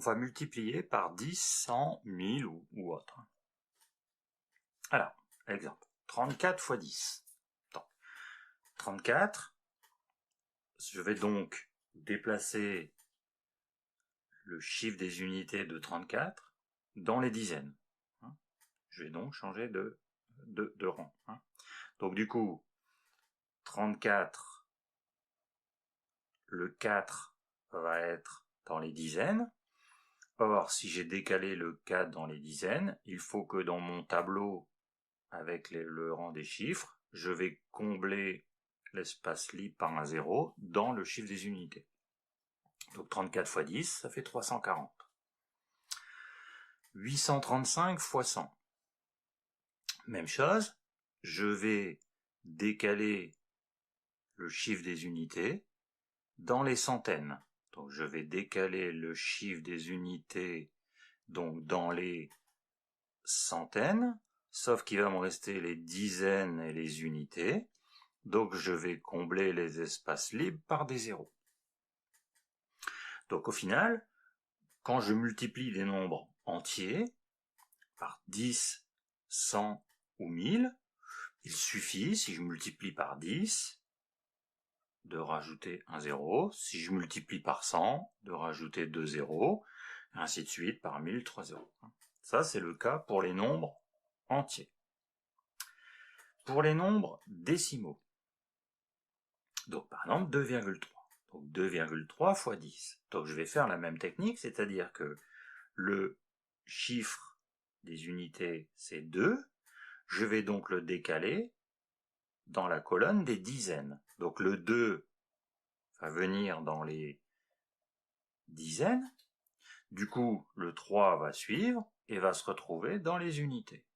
va multiplier par 10, 100, 1000 ou autre. Alors, exemple, 34 fois 10. Donc, 34, je vais donc déplacer le chiffre des unités de 34 dans les dizaines. Je vais donc changer de rang. Donc du coup, 34, le 4 va être dans les dizaines. Or, si j'ai décalé le 4 dans les dizaines, il faut que dans mon tableau, avec le rang des chiffres, je vais combler l'espace libre par un 0 dans le chiffre des unités. Donc 34 fois 10, ça fait 340. 835 fois 100. Même chose, je vais décaler le chiffre des unités dans les centaines. Donc je vais décaler le chiffre des unités donc dans les centaines, sauf qu'il va me rester les dizaines et les unités. Donc je vais combler les espaces libres par des zéros. Donc au final, quand je multiplie des nombres entiers par 10, 100 ou 1000, il suffit, si je multiplie par 10, de rajouter un 0, si je multiplie par 100, de rajouter 2 zéros, et ainsi de suite, par 1000, 3 zéros. Ça, c'est le cas pour les nombres entiers. Pour les nombres décimaux, donc par exemple 2,3. Donc 2,3 fois 10. Donc je vais faire la même technique, c'est-à-dire que le chiffre des unités, c'est 2. Je vais donc le décaler dans la colonne des dizaines. Donc le 2 va venir dans les dizaines. Du coup, le 3 va suivre et va se retrouver dans les unités.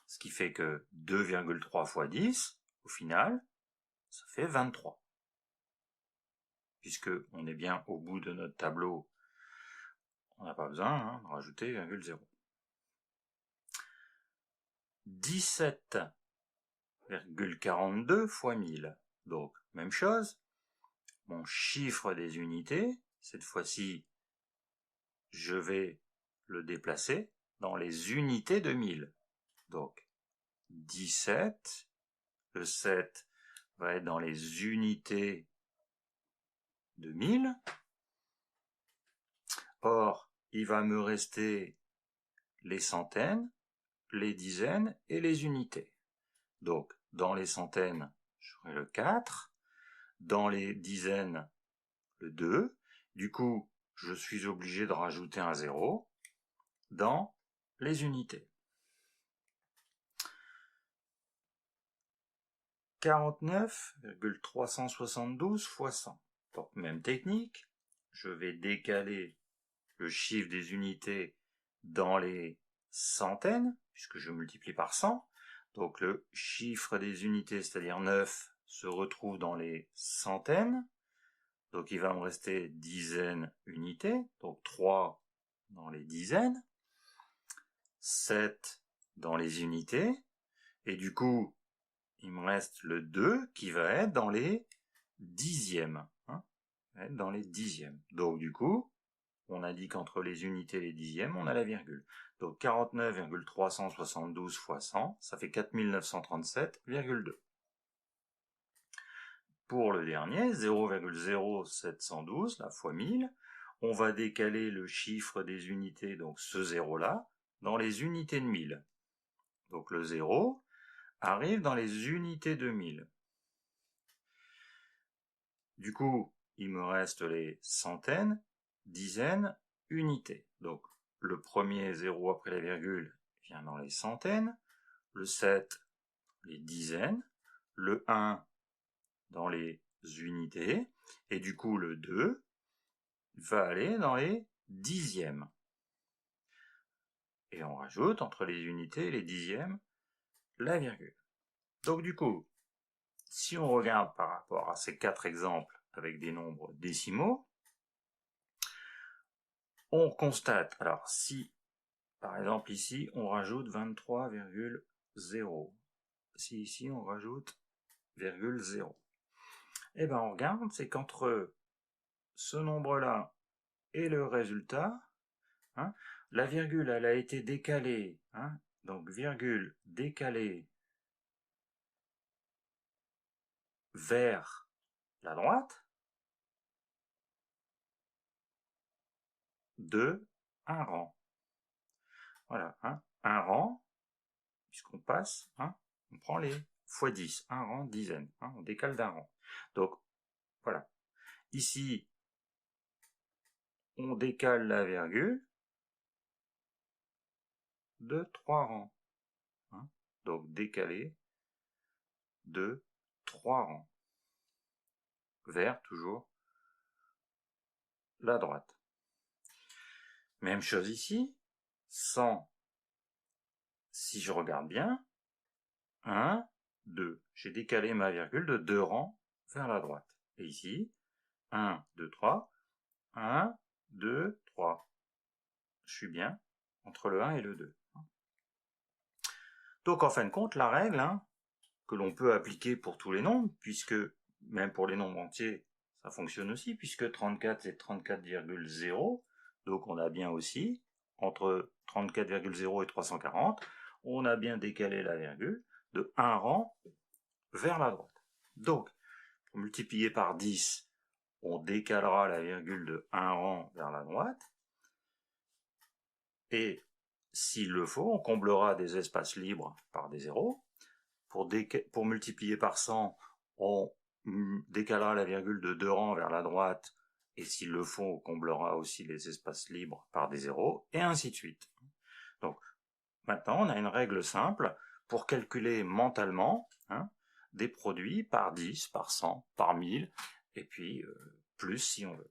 Ce qui fait que 2,3 fois 10, au final, ça fait 23. Puisque on est bien au bout de notre tableau, on n'a pas besoin de rajouter 0,0. 17,42 fois 1000. Donc, même chose, mon chiffre des unités, cette fois-ci, je vais le déplacer dans les unités de 1000. Donc, 17, le 7 va être dans les unités de 1000. Or, il va me rester les centaines, les dizaines et les unités. Donc, dans les centaines, j'aurai le 4. Dans les dizaines, le 2. Du coup, je suis obligé de rajouter un 0 dans les unités. 49,372 fois 100. Donc, même technique, je vais décaler le chiffre des unités dans les centaines, puisque je multiplie par 100. Donc le chiffre des unités, c'est-à-dire 9, se retrouve dans les centaines. Donc il va me rester dizaines unités, donc 3 dans les dizaines, 7 dans les unités, et du coup, il me reste le 2 qui va être dans les dixièmes. Dans les dixièmes. Donc du coup, on a dit qu'entre les unités et les dixièmes, on a la virgule. Donc 49,372 fois 100, ça fait 4937,2. Pour le dernier, 0,0712, la fois 1000, on va décaler le chiffre des unités, donc ce 0-là, dans les unités de 1000. Donc le 0 arrive dans les unités de 1000. Du coup, il me reste les centaines, dizaines, unités. Donc le premier 0 après la virgule vient dans les centaines, le 7 les dizaines, le 1 dans les unités, et du coup le 2 va aller dans les dixièmes. Et on rajoute entre les unités et les dixièmes la virgule. Donc du coup, si on regarde par rapport à ces 4 exemples avec des nombres décimaux, on constate, alors si par exemple ici on rajoute 23,0, si ici on rajoute 0,0, et bien on regarde, c'est qu'entre ce nombre-là et le résultat, hein, la virgule, elle a été décalée, hein, donc virgule décalée vers la droite de un rang. Voilà, hein, un rang, puisqu'on passe, hein, on prend les fois 10, un rang, dizaine, hein, on décale d'un rang. Donc, voilà. Ici, on décale la virgule de 3 rangs. Hein, donc, décalé de 3 rangs. Vers, toujours, la droite. Même chose ici, 100, si je regarde bien, 1, 2. J'ai décalé ma virgule de 2 rangs vers la droite. Et ici, 1, 2, 3, 1, 2, 3. Je suis bien entre le 1 et le 2. Donc en fin de compte, la règle, hein, que l'on peut appliquer pour tous les nombres, puisque même pour les nombres entiers, ça fonctionne aussi, puisque 34 c'est 34,0, donc on a bien aussi, entre 34,0 et 340, on a bien décalé la virgule de 1 rang vers la droite. Donc, pour multiplier par 10, on décalera la virgule de 1 rang vers la droite, et s'il le faut, on comblera des espaces libres par des zéros. Pour multiplier par 100, on décalera la virgule de 2 rangs vers la droite, et s'il le faut, on comblera aussi les espaces libres par des zéros, et ainsi de suite. Donc, maintenant, on a une règle simple pour calculer mentalement, hein, des produits par 10, par 100, par 1000, et puis plus si on veut.